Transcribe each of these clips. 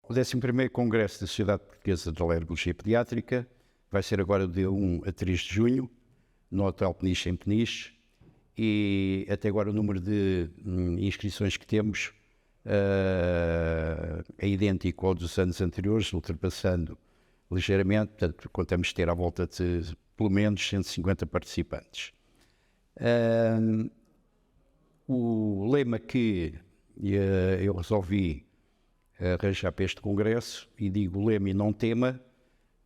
O 11º Congresso da Sociedade Portuguesa de Alergologia Pediátrica vai ser agora de 1 a 3 de junho, no Hotel Peniche, em Peniche, e até agora o número de inscrições que temos é idêntico ao dos anos anteriores, ultrapassando ligeiramente, portanto contamos ter à volta de pelo menos 150 participantes. O lema que eu resolvi arranjar para este congresso, e digo lema e não tema,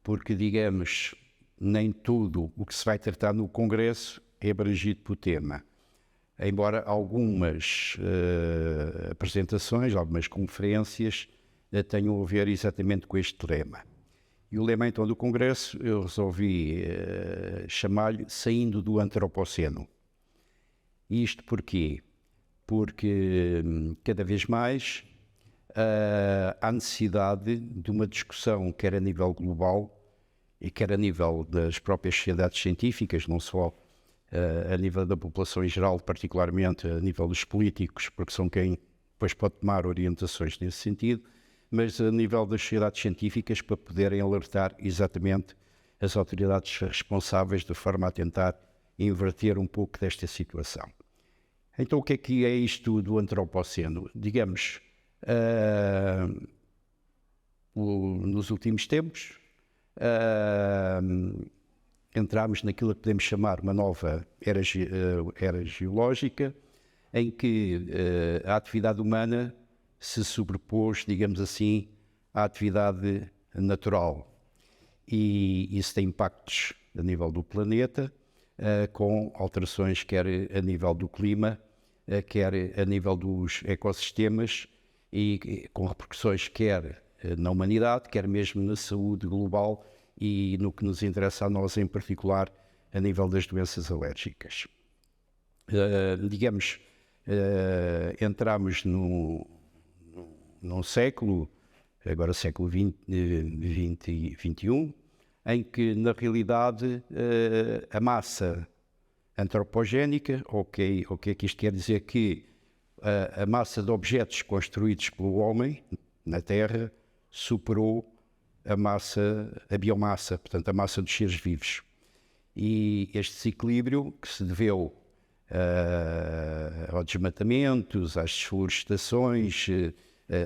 porque, digamos, nem tudo o que se vai tratar no congresso é abrangido pelo tema. Embora algumas apresentações, algumas conferências tenham a ver exatamente com este lema. E o lema, então, do congresso, eu resolvi chamar-lhe Saindo do Antropoceno. Isto porquê? Porque cada vez mais há necessidade de uma discussão, quer a nível global e quer a nível das próprias sociedades científicas, não só a nível da população em geral, particularmente a nível dos políticos, porque são quem depois pode tomar orientações nesse sentido, mas a nível das sociedades científicas, para poderem alertar exatamente as autoridades responsáveis de forma a tentar inverter um pouco desta situação. Então, o que é isto do Antropoceno? Digamos, nos últimos tempos, entramos naquilo que podemos chamar uma nova era geológica, em que a atividade humana se sobrepôs, digamos assim, à atividade natural. E isso tem impactos a nível do planeta, com alterações quer a nível do clima, quer a nível dos ecossistemas, e com repercussões quer na humanidade, quer mesmo na saúde global e no que nos interessa a nós em particular, a nível das doenças alérgicas. Digamos, entramos num século, agora século XX e XXI, em que na realidade a massa antropogénica, o que é que isto quer dizer? Que a massa de objetos construídos pelo homem na Terra superou a biomassa, portanto a massa dos seres vivos. E este desequilíbrio, que se deveu aos desmatamentos, às desflorestações,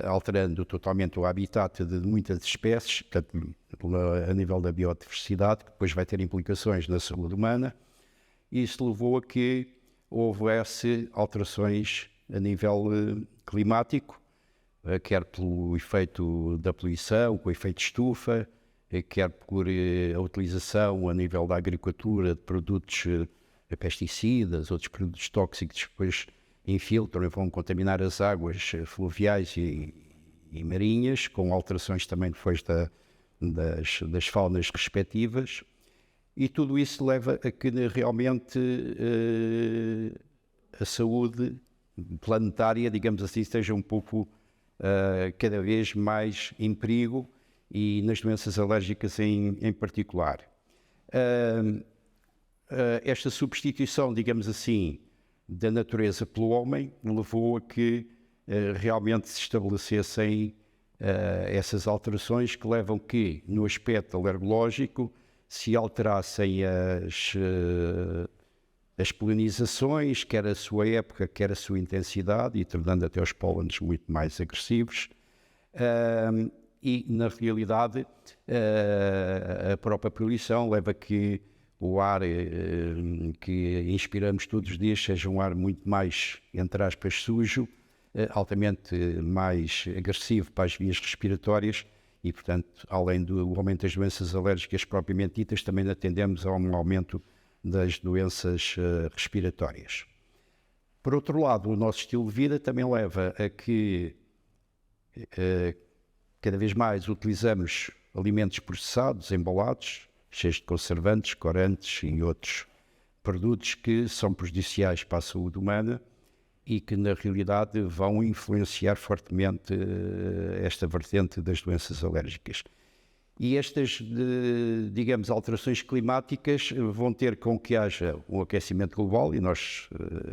alterando totalmente o habitat de muitas espécies, portanto, a nível da biodiversidade, que depois vai ter implicações na saúde humana. Isso levou a que houvesse alterações a nível climático, quer pelo efeito da poluição, com o efeito de estufa, quer por a utilização a nível da agricultura de produtos pesticidas, outros produtos tóxicos que depois infiltram e vão contaminar as águas fluviais e marinhas, com alterações também depois das faunas respectivas. E tudo isso leva a que realmente a saúde planetária, digamos assim, esteja um pouco cada vez mais em perigo, e nas doenças alérgicas em particular. Esta substituição, digamos assim, da natureza pelo homem levou a que realmente se estabelecessem essas alterações que levam que, no aspecto alergológico, se alterassem as polinizações, quer a sua época, quer a sua intensidade, e tornando até os pólenes muito mais agressivos. E, na realidade, a própria poluição leva a que o ar que inspiramos todos os dias seja um ar muito mais, entre aspas, sujo, altamente mais agressivo para as vias respiratórias e, portanto, além do aumento das doenças alérgicas propriamente ditas, também atendemos a um aumento das doenças respiratórias. Por outro lado, o nosso estilo de vida também leva a que cada vez mais utilizamos alimentos processados, embalados, cheios de conservantes, corantes e outros produtos que são prejudiciais para a saúde humana e que, na realidade, vão influenciar fortemente esta vertente das doenças alérgicas. E estas, digamos, alterações climáticas vão ter com que haja um aquecimento global, e nós,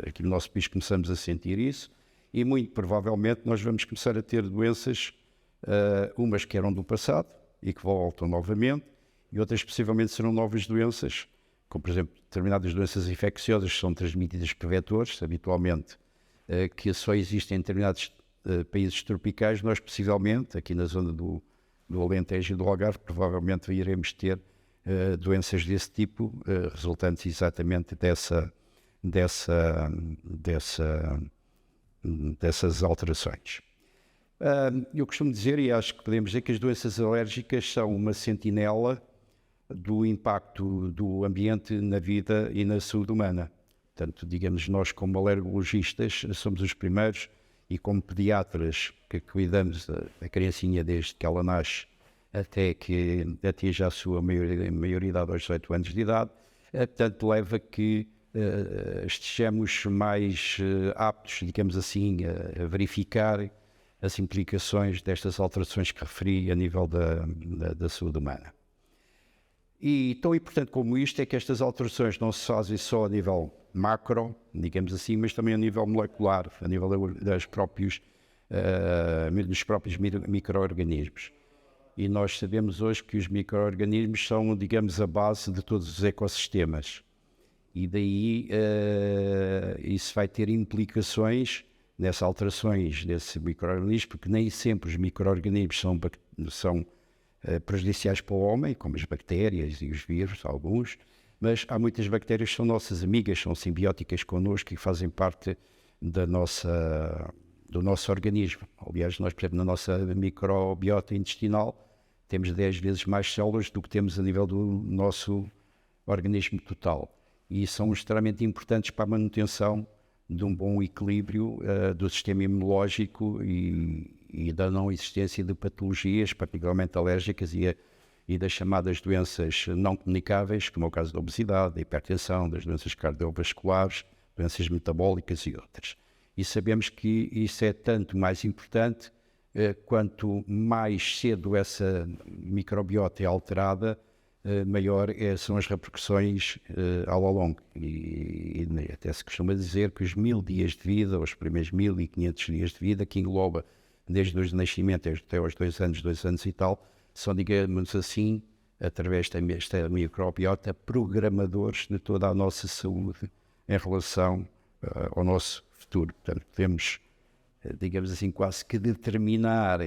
aqui no nosso país, começamos a sentir isso, e muito provavelmente nós vamos começar a ter doenças umas que eram do passado e que voltam novamente, e outras possivelmente serão novas doenças, como por exemplo determinadas doenças infecciosas que são transmitidas por vetores, habitualmente, que só existem em determinados países tropicais. Nós possivelmente, aqui na zona do Alentejo e do Algarve, provavelmente iremos ter doenças desse tipo, resultantes exatamente dessas alterações. Eu costumo dizer, e acho que podemos dizer, que as doenças alérgicas são uma sentinela do impacto do ambiente na vida e na saúde humana. Portanto, digamos, nós como alergologistas somos os primeiros, e como pediatras que cuidamos da criancinha desde que ela nasce até que atinja a sua maioridade aos 18 anos de idade, portanto, leva a que estejamos mais aptos, digamos assim, a verificar as implicações destas alterações que referi a nível da saúde humana. E tão importante como isto é que estas alterações não se fazem só a nível macro, digamos assim, mas também a nível molecular, a nível dos próprios micro-organismos. E nós sabemos hoje que os micro-organismos são, digamos, a base de todos os ecossistemas. E daí isso vai ter implicações nessas alterações desse micro-organismo, porque nem sempre os micro-organismos são prejudiciais para o homem, como as bactérias e os vírus, alguns, mas há muitas bactérias que são nossas amigas, são simbióticas connosco e fazem parte do nosso organismo. Aliás, nós, por exemplo, na nossa microbiota intestinal, temos 10 vezes mais células do que temos a nível do nosso organismo total. E são extremamente importantes para a manutenção de um bom equilíbrio do sistema imunológico e da não existência de patologias, particularmente alérgicas e das chamadas doenças não comunicáveis, como é o caso da obesidade, da hipertensão, das doenças cardiovasculares, doenças metabólicas e outras. E sabemos que isso é tanto mais importante quanto mais cedo essa microbiota é alterada, maior são as repercussões ao longo. E até se costuma dizer que os 1000 dias de vida, os primeiros 1500 dias de vida, que engloba desde o nascimento até aos 2 anos e tal, são, digamos assim, através desta microbiota, programadores de toda a nossa saúde em relação ao nosso futuro. Portanto, podemos, digamos assim, quase que determinar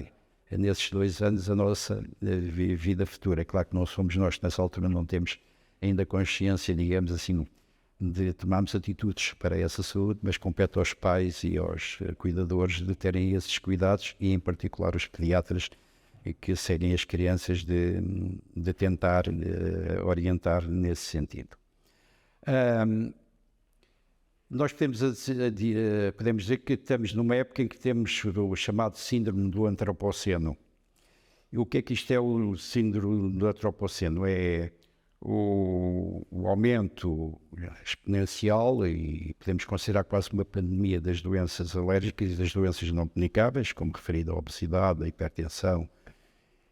nesses 2 anos a nossa vida futura. É claro que não somos nós que nessa altura não temos ainda consciência, digamos assim, de tomarmos atitudes para essa saúde, mas compete aos pais e aos cuidadores de terem esses cuidados e, em particular, os pediatras, que serem as crianças de tentar orientar nesse sentido. Nós podemos dizer que estamos numa época em que temos o chamado síndrome do antropoceno. E o que é que isto é, o síndrome do antropoceno? É o aumento exponencial, e podemos considerar quase uma pandemia, das doenças alérgicas e das doenças não comunicáveis, como referido à obesidade, à hipertensão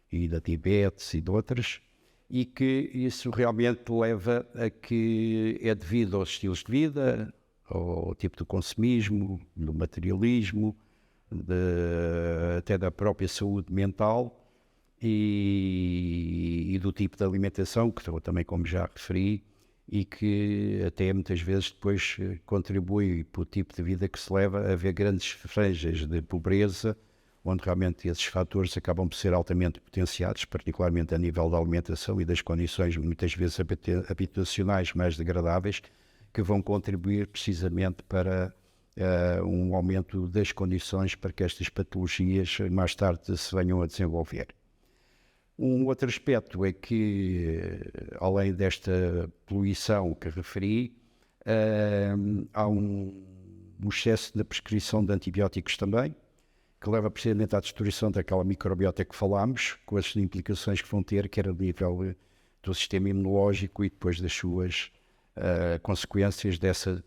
e da diabetes e de outras, e que isso realmente leva a que é devido aos estilos de vida, ao tipo de consumismo, do materialismo, até da própria saúde mental e do tipo de alimentação, que também, como já referi, e que até muitas vezes depois contribui para o tipo de vida que se leva a haver grandes franjas de pobreza, onde realmente esses fatores acabam por ser altamente potenciados, particularmente a nível da alimentação e das condições muitas vezes habitacionais mais degradáveis, que vão contribuir precisamente para um aumento das condições para que estas patologias mais tarde se venham a desenvolver. Um outro aspecto é que, além desta poluição que referi, há um excesso na prescrição de antibióticos também, que leva precisamente à destruição daquela microbiota que falámos, com as implicações que vão ter, quer a nível do sistema imunológico e depois das suas consequências dessa,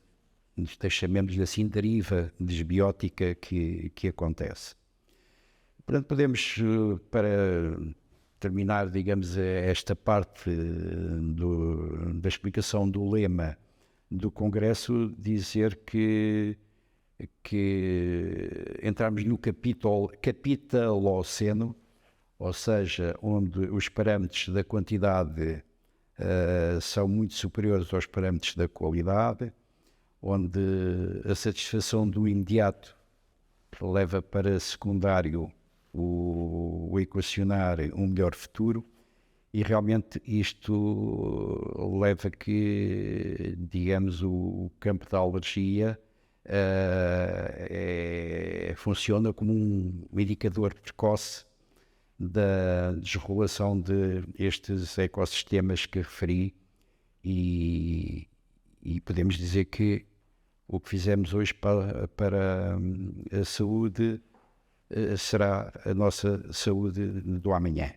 chamemos-lhe assim, deriva desbiótica que acontece. Portanto, podemos, para terminar, digamos, esta parte da explicação do lema do Congresso, dizer que entramos no capitaloceno, ou seja, onde os parâmetros da quantidade são muito superiores aos parâmetros da qualidade, onde a satisfação do imediato leva para secundário o equacionar um melhor futuro, e realmente isto leva que, digamos, o campo da alergia funciona como um indicador precoce da desregulação de estes ecossistemas que referi, e podemos dizer que o que fizemos hoje para a saúde será a nossa saúde do amanhã.